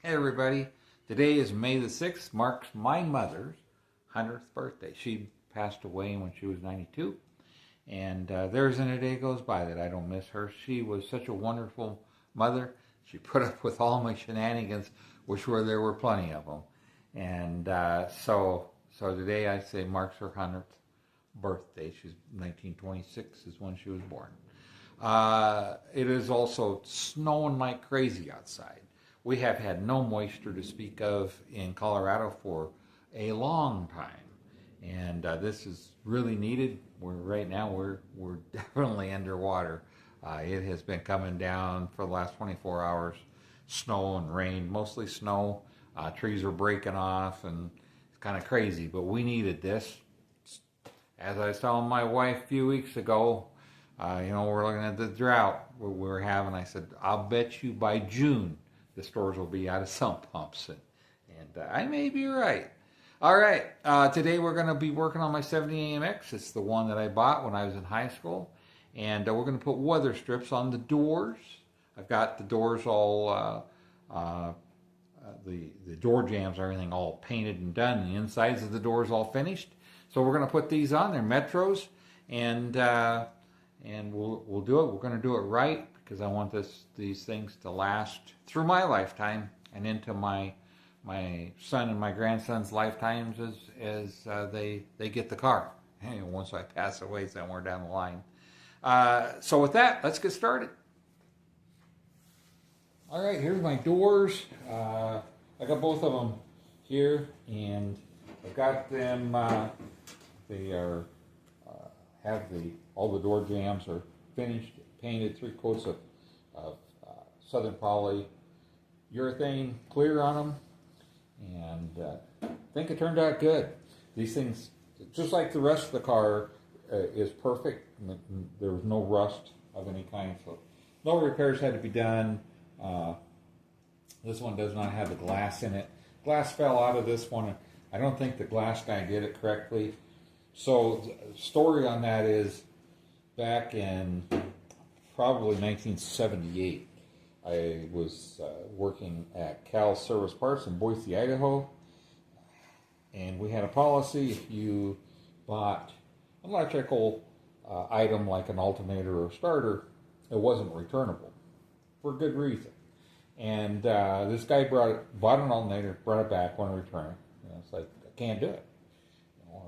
Hey everybody, today is May the 6th, marks my mother's 100th birthday. She passed away when she was 92, and there isn't a day goes by that I don't miss her. She was such a wonderful mother. She put up with all my shenanigans, there were plenty of them. And so today I say marks her 100th birthday. She's 1926 is when she was born. It is also snowing like crazy outside. We have had no moisture to speak of in Colorado for a long time, and this is really needed. Right now we're definitely underwater. It has been coming down for the last 24 hours, snow and rain, mostly snow. Trees are breaking off, and it's kind of crazy, but we needed this. As I was telling my wife a few weeks ago, we're looking at the drought we're having. I said, I'll bet you by June the stores will be out of sump pumps, and I may be right. All right, today we're going to be working on my 70 AMX. It's the one that I bought when I was in high school, and we're going to put weather strips on the doors. I've got the doors all, the door jambs, everything all painted and done. The insides of the doors all finished. So we're going to put these on. They're Metros, and we'll do it. We're going to do it right, because I want these things to last through my lifetime and into my son and my grandson's lifetimes as they get the car. Once I pass away somewhere down the line. So with that, let's get started. All right, here's my doors. I got both of them here, and I've got them. They are all the door jambs are finished, painted, 3 coats of Southern Poly urethane clear on them, and I think it turned out good. These things, just like the rest of the car, is perfect. There was no rust of any kind, so no repairs had to be done. This one does not have the glass in it. Glass fell out of this one. I don't think the glass guy did it correctly. So the story on that is, back in probably 1978, I was working at Cal Service Parts in Boise, Idaho, and we had a policy: if you bought an electrical item like an alternator or starter, it wasn't returnable for good reason. And this guy bought an alternator, brought it back, wanted to return it. It's like, I can't do it.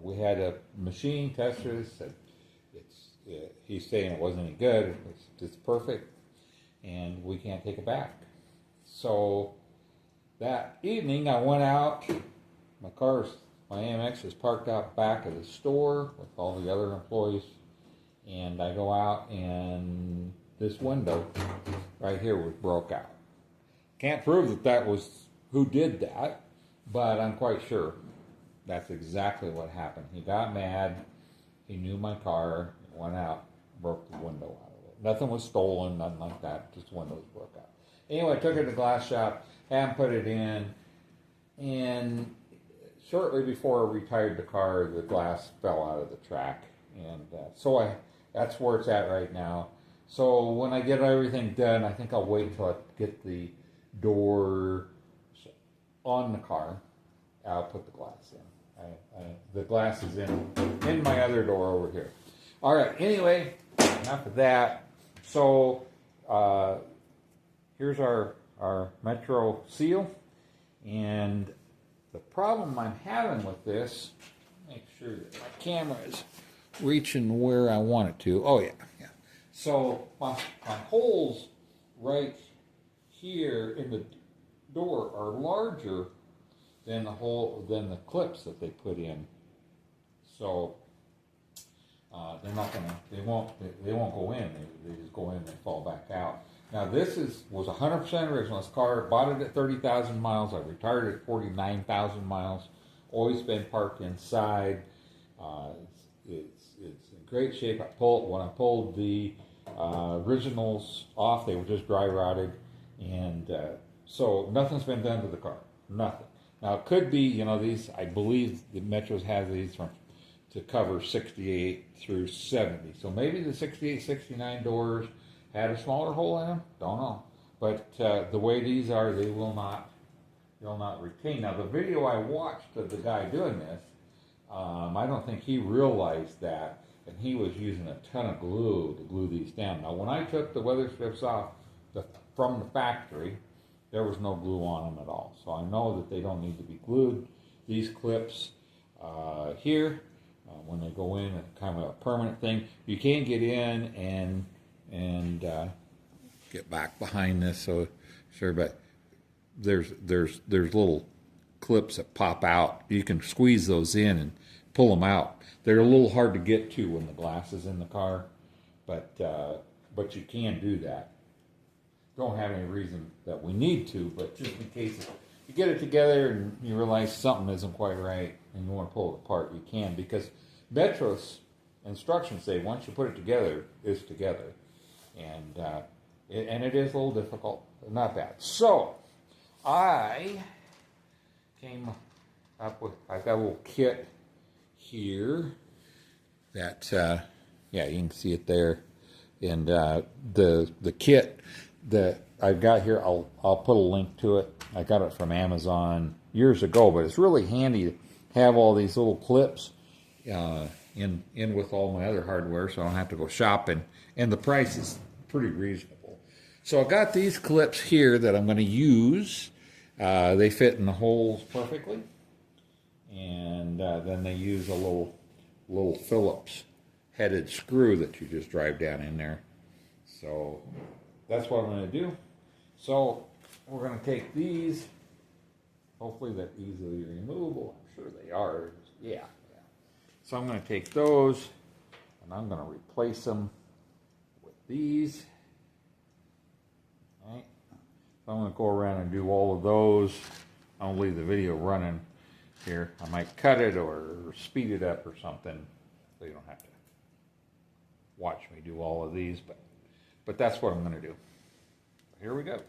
We had a machine tester said he's saying it wasn't any good. It's perfect, and we can't take it back. So that evening, I went out. My AMX is parked out back of the store with all the other employees, and I go out, and this window right here was broke out. Can't prove that was who did that, but I'm quite sure that's exactly what happened. He got mad. He knew my car. Went out, broke the window out of it. Nothing was stolen, nothing like that. Just windows broke out. Anyway, I took it to the glass shop, had him put it in, and shortly before I retired the car, the glass fell out of the track, and that's where it's at right now. So when I get everything done, I think I'll wait till I get the door on the car. I'll put the glass in. The glass is in my other door over here. All right, anyway, enough of that. So here's our Metro seal. And the problem I'm having with this, make sure that my camera is reaching where I want it to. Oh, yeah. So my holes right here in the door are larger than the clips that they put in. So they won't go in. They just go in and they fall back out. Now this was 100% original. This car, bought it at 30,000 miles. I retired it at 49,000 miles. Always been parked inside. It's in great shape. When I pulled the originals off, they were just dry rotted, and so nothing's been done to the car. Nothing. Now it could be, these. I believe the Metros have these to cover 68 through 70. So maybe the 68, 69 doors had a smaller hole in them. Don't know. But the way these are, they will not they'll not retain. Now the video I watched of the guy doing this, I don't think he realized that, and he was using a ton of glue to glue these down. Now when I took the weather strips off from the factory, there was no glue on them at all. So I know that they don't need to be glued. These clips here, when they go in, it's kind of a permanent thing. You can get in and get back behind this, so sure, but there's little clips that pop out. You can squeeze those in and pull them out. They're a little hard to get to when the glass is in the car, but you can do that. Don't have any reason that we need to, but just in case you get it together and you realize something isn't quite right and you want to pull it apart, you can, because Metro's instructions say once you put it together, it's together. And it is a little difficult, but not bad. So I came up with, I've got a little kit here that, yeah, you can see it there. And the kit that I've got here, I'll put a link to it. I got it from Amazon years ago, but it's really handy to have all these little clips in with all my other hardware, so I don't have to go shopping. And the price is pretty reasonable. So I got these clips here that I'm going to use. They fit in the holes perfectly, and then they use a little Phillips headed screw that you just drive down in there. So that's what I'm going to do. So we're going to take these. Hopefully they're easily removable. I'm sure they are. Yeah. So I'm going to take those and I'm going to replace them with these. All right. So I'm going to go around and do all of those. I'll leave the video running here. I might cut it or speed it up or something so you don't have to watch me do all of these, but that's what I'm going to do. Here we go.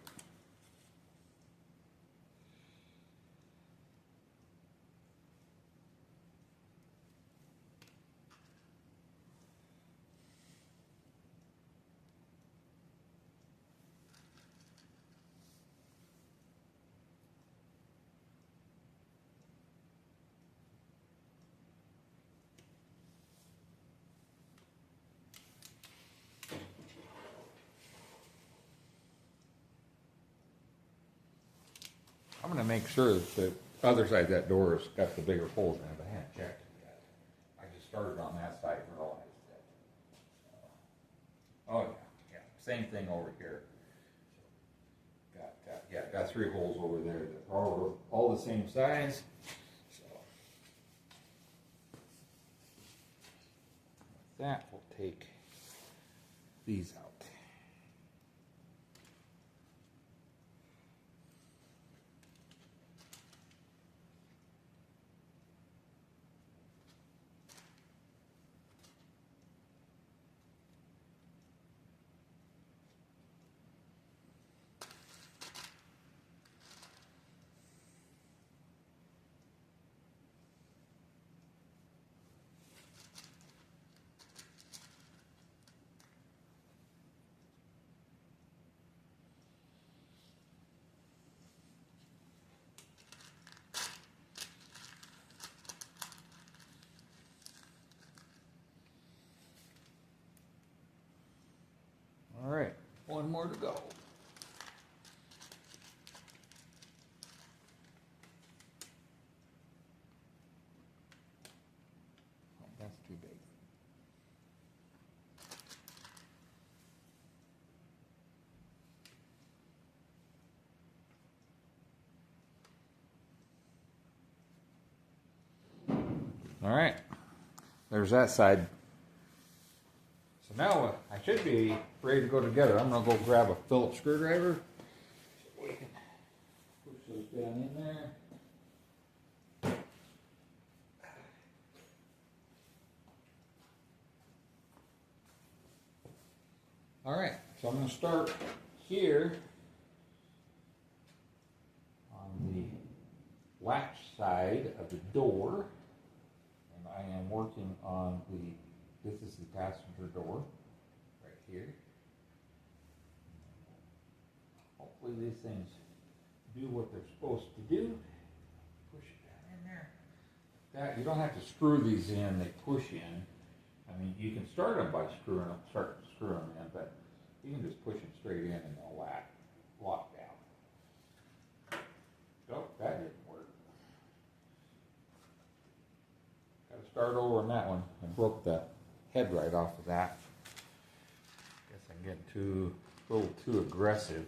I'm going to make sure that the other side of that door has got the bigger holes in it. I haven't checked it yet. I just started on that side and realized that. Oh yeah, same thing over here. Got 3 holes over there that are all the same size. So with that, we'll take these out. All right, one more to go. Oh, that's too big. All right, there's that side. So now I should be ready to go together. I'm going to go grab a Phillips screwdriver so we can push those down in there. All right, so I'm going to start here on the latch side of the door, and I am working on this is the passenger door right here. Hopefully these things do what they're supposed to do. Push it down in there. That, you don't have to screw these in, they push in. I mean, you can start them by screwing them, in, but you can just push them straight in and they'll lock down. Oh, that didn't work. Got to start over on that one. I broke the head right off of that. Guess I'm getting a little too aggressive.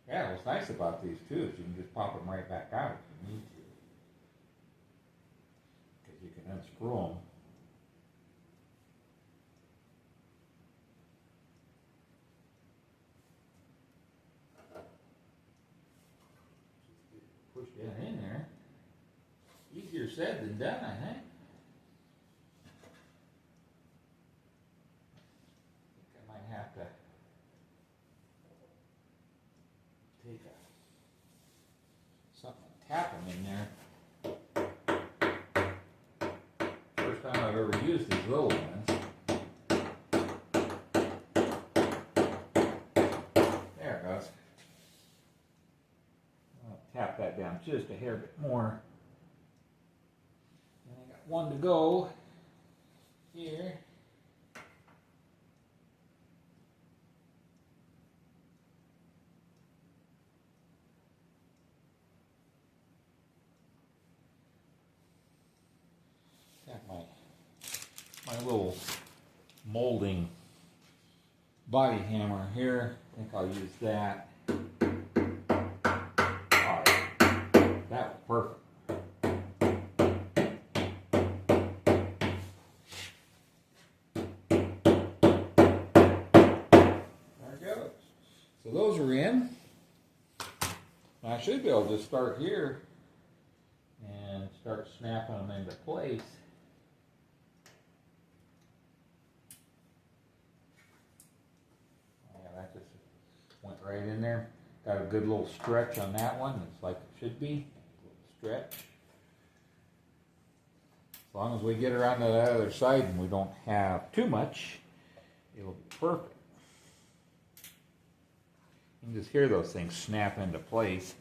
Yeah, what's nice about these too is you can just pop them right back out if you need to. Because you can unscrew them. Push that in there. Easier said than done, I think. I might have to take something and tap them in there. First time I've ever used these little ones. There it goes. I'll tap that down just a hair bit more. And I got one to go here. My little molding body hammer here. I think I'll use that. Alright, that was perfect. There it goes. So those are in. Now I should be able to just start here and start snapping them into place. That just went right in there. Got a good little stretch on that one. It's like it should be. A little stretch. As long as we get around to the other side and we don't have too much, it'll be perfect. You can just hear those things snap into place.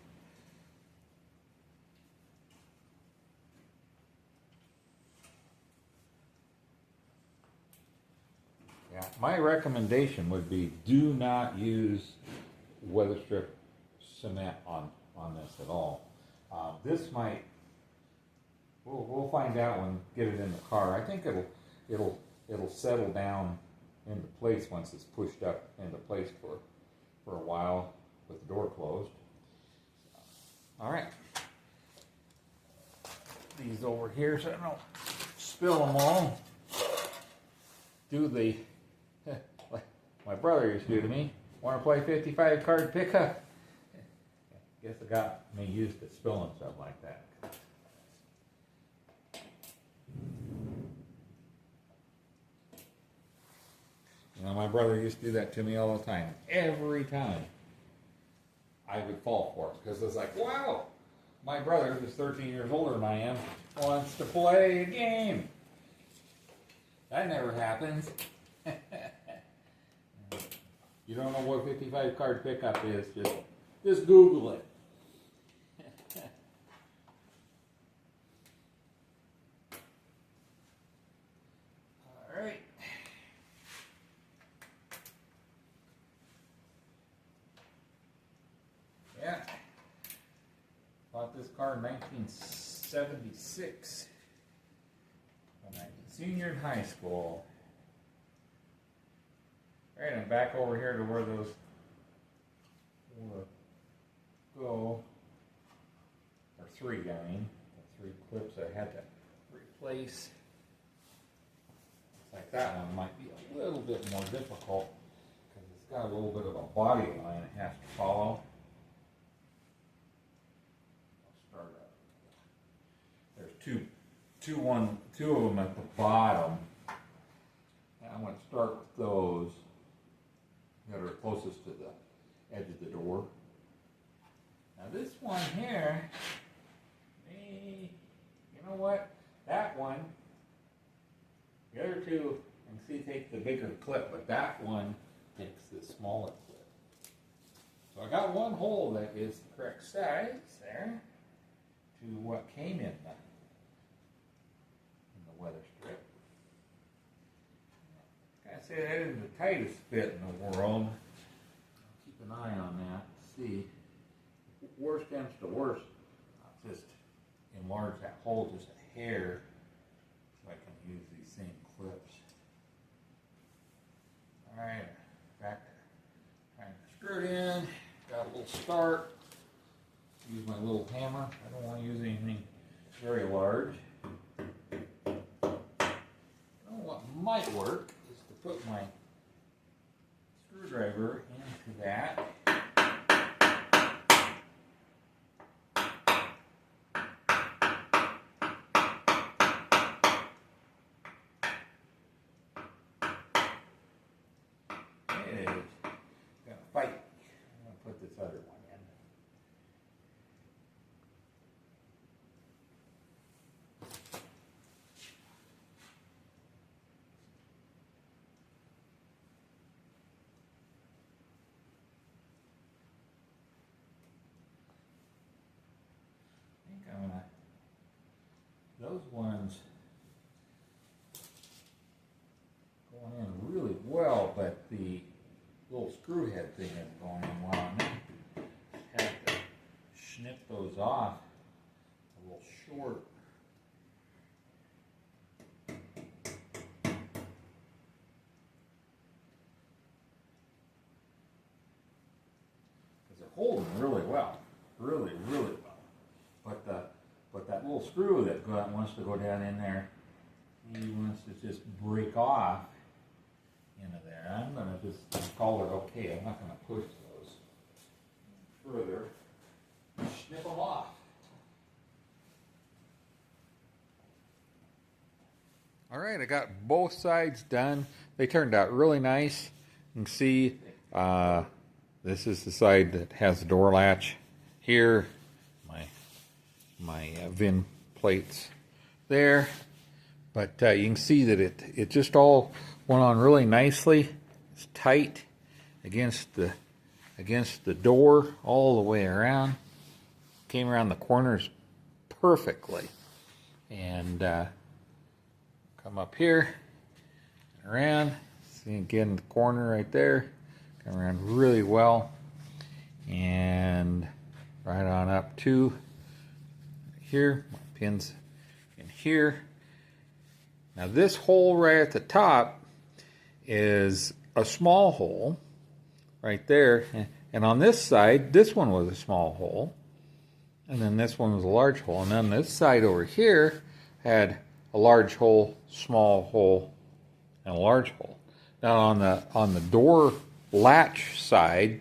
Yeah, my recommendation would be do not use Weatherstrip cement on this at all. This might, we'll find out when we get it in the car. I think it'll settle down into place once it's pushed up into place for a while with the door closed. All right, these over here so I don't spill them all. Do the like my brother used to do to me. Want to play 55 card pickup? Guess I got me used to spilling stuff like that. You know, my brother used to do that to me all the time. Every time I would fall for it because it's like, wow, my brother, who's 13 years older than I am, wants to play a game. That never happens. You don't know what 55 card pickup is, just Google it. All right. Yeah. Bought this car in 1976 when I was a senior in high school. All right, I'm back over here to where those go, or three, I mean, the three clips I had to replace. Looks like that one might be a little bit more difficult because it's got a little bit of a body line it has to follow. I'll start up. There's two of them at the bottom. And I'm going to start with those that are closest to the edge of the door. Now this one here, you know what? That one, the other two And see, take the bigger clip, but that one takes the smaller clip. So I got one hole that is the correct size there to what came in the weather strip. I say that isn't the tightest fit in the world. Keep an eye on that. See, worst comes to worst, I'll just enlarge that hole just a hair so I can use these same clips. All right, back to trying to screw it in. Got a little start. Use my little hammer. I don't want to use anything very large. What might work is to put my screwdriver into that. It is gonna fight. I'm gonna put this other one in. Those ones going in really well, but the little screw head thing isn't going in well. And I have to snip those off a little short. Because they're holding really well, really well. But that little screw that wants to go down in there, he wants to just break off into there. I'm going to just call it okay. I'm not going to push those further. Snip them off. All right, I got both sides done. They turned out really nice. You can see this is the side that has the door latch here. My VIN plates there, but you can see that it just all went on really nicely. It's tight against the door all the way around. Came around the corners perfectly, and come up here and around. See again the corner right there. Come around really well, and right on up to here, my pins in here. Now this hole right at the top is a small hole right there, and on this side, this one was a small hole, and then this one was a large hole, and then this side over here had a large hole, small hole, and a large hole. Now on the door latch side,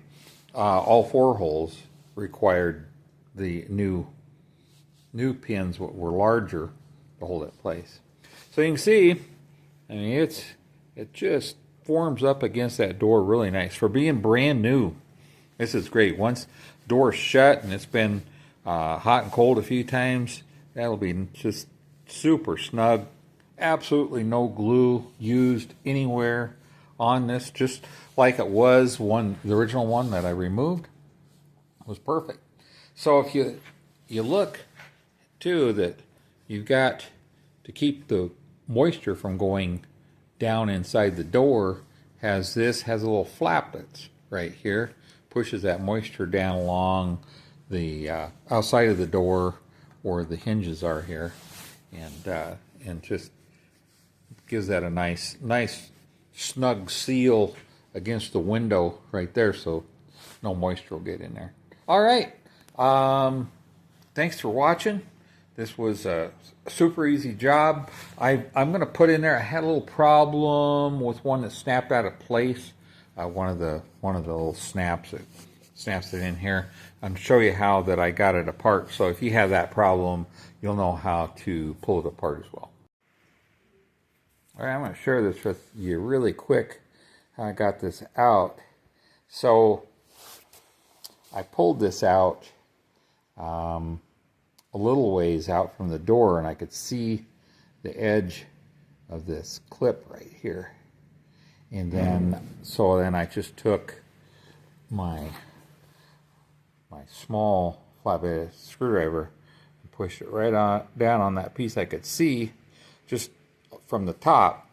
all four holes required the new pins were larger to hold it in place. So you can see, I mean, it just forms up against that door really nice. For being brand new, this is great. Once door's shut and it's been hot and cold a few times, that'll be just super snug. Absolutely no glue used anywhere on this, just like it was the original one that I removed. It was perfect. So if you look too, that you've got to keep the moisture from going down inside the door, has a little flap that's right here, pushes that moisture down along the outside of the door where the hinges are here, and just gives that a nice snug seal against the window right there, so no moisture will get in there. All right, thanks for watching. This was a super easy job. I'm going to put in there, I had a little problem with one that snapped out of place. One of the little snaps it in here. I'm going to show you how that I got it apart. So if you have that problem, you'll know how to pull it apart as well. All right, I'm going to share this with you really quick, how I got this out. So I pulled this out a little ways out from the door, and I could see the edge of this clip right here. And then, so then I just took my small flathead screwdriver and pushed it right on down on that piece I could see just from the top,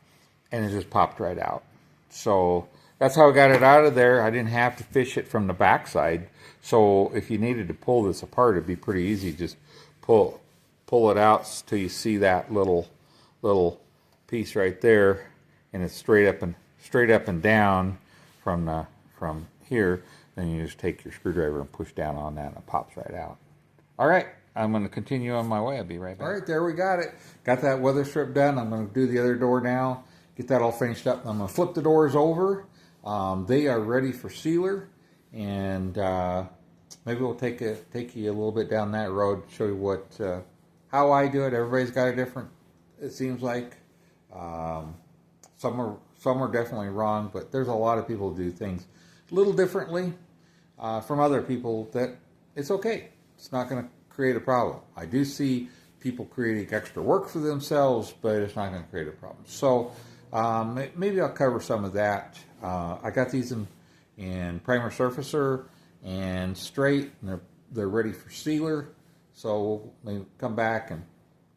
and it just popped right out. So that's how I got it out of there. I didn't have to fish it from the backside. So if you needed to pull this apart, it'd be pretty easy. Just pull it out till you see that little piece right there, and it's straight up and down from here. Then you just take your screwdriver and push down on that, and it pops right out. All right, I'm going to continue on my way. I'll be right back. All right, there we got it. Got that weather strip done. I'm going to do the other door now, get that all finished up. I'm going to flip the doors over. They are ready for sealer, and maybe we'll take you a little bit down that road, show you how I do it. Everybody's got a different, it seems like. Some are definitely wrong, but there's a lot of people who do things a little differently from other people that it's okay. It's not going to create a problem. I do see people creating extra work for themselves, but it's not going to create a problem. So maybe I'll cover some of that. I got these in primer surfacer and straight, and they're ready for sealer. So we'll maybe come back and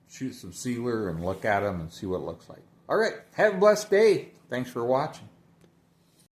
shoot some sealer and look at them and see what it looks like. All right, have a blessed day. Thanks for watching.